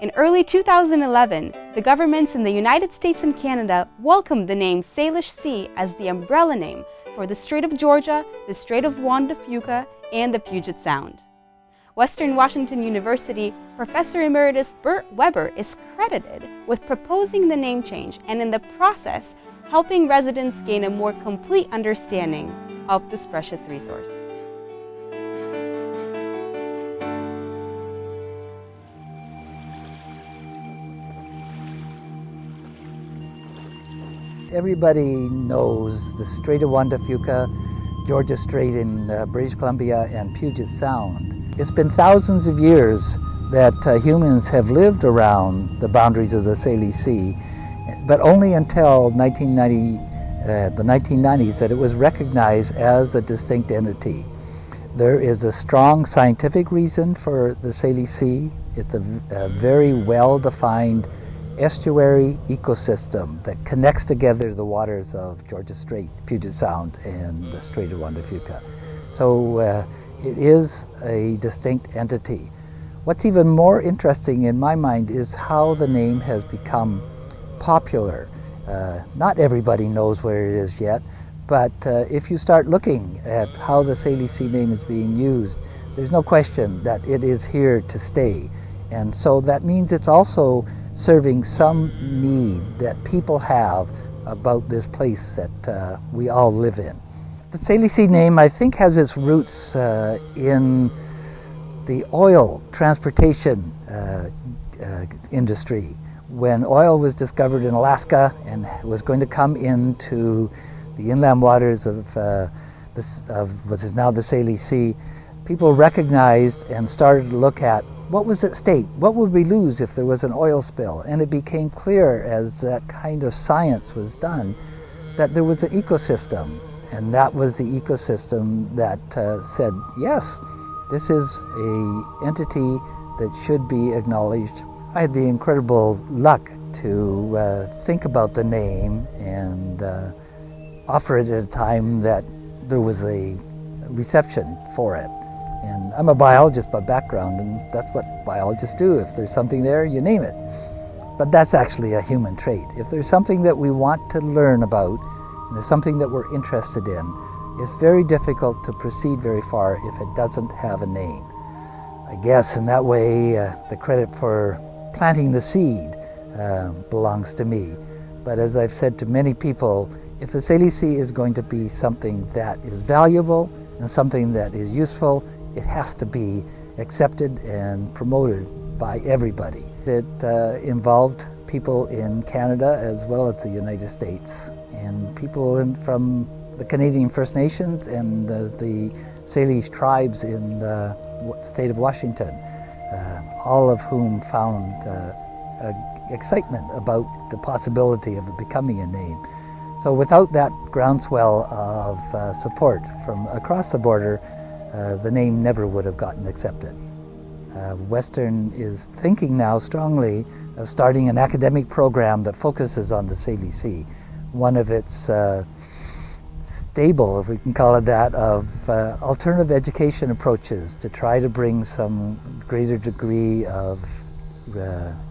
In early 2011, the governments in the United States and Canada welcomed the name Salish Sea as the umbrella name for the Strait of Georgia, the Strait of Juan de Fuca, and the Puget Sound. Western Washington University Professor Emeritus Bert Webber is credited with proposing the name change and in the process helping residents gain a more complete understanding of this precious resource. Everybody knows the Strait of Juan de Fuca, Georgia Strait in British Columbia, and Puget Sound. It's been thousands of years that humans have lived around the boundaries of the Salish Sea, but only until the 1990s that it was recognized as a distinct entity. There is a strong scientific reason for the Salish Sea. It's a very well-defined estuary ecosystem that connects together the waters of Georgia Strait, Puget Sound, and the Strait of Juan de Fuca. So it is a distinct entity. What's even more interesting in my mind is how the name has become popular. Not everybody knows where it is yet, but if you start looking at how the Salish Sea name is being used, there's no question that it is here to stay. And so that means it's also serving some need that people have about this place that we all live in. The Salish Sea name, I think, has its roots in the oil transportation industry. When oil was discovered in Alaska and was going to come into the inland waters of what is now the Salish Sea, people recognized and started to look at what was at stake, what would we lose if there was an oil spill? And it became clear as that kind of science was done that there was an ecosystem, and that was the ecosystem that said, yes, this is an entity that should be acknowledged. I had the incredible luck to think about the name and offer it at a time that there was a reception for it. And I'm a biologist by background, and that's what biologists do. If there's something there, you name it. But that's actually a human trait. If there's something that we want to learn about, and there's something that we're interested in, it's very difficult to proceed very far if it doesn't have a name. I guess in that way, the credit for planting the seed belongs to me. But as I've said to many people, if the Salish Sea is going to be something that is valuable and something that is useful, it has to be accepted and promoted by everybody. It involved people in Canada as well as the United States, and people from the Canadian First Nations and the Salish tribes in the state of Washington, all of whom found excitement about the possibility of it becoming a name. So without that groundswell of support from across the border, the name never would have gotten accepted. Western is thinking now strongly of starting an academic program that focuses on the Salish Sea. One of its stable, if we can call it that, of alternative education approaches to try to bring some greater degree of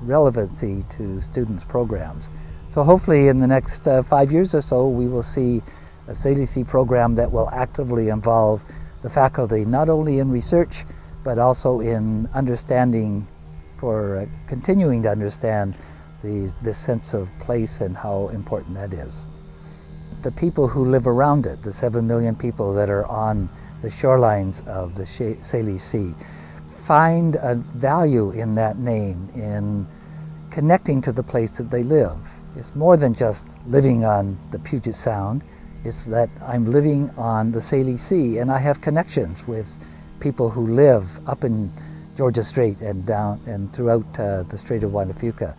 relevancy to students' programs. So hopefully in the next 5 years or so, we will see a Salish Sea program that will actively involve the faculty, not only in research, but also in understanding, for continuing to understand this sense of place and how important that is. The people who live around it, the 7 million people that are on the shorelines of the Salish Sea, find a value in that name, in connecting to the place that they live. It's more than just living on the Puget Sound. It's that I'm living on the Salish Sea, and I have connections with people who live up in Georgia Strait and down and throughout the Strait of Juan de Fuca.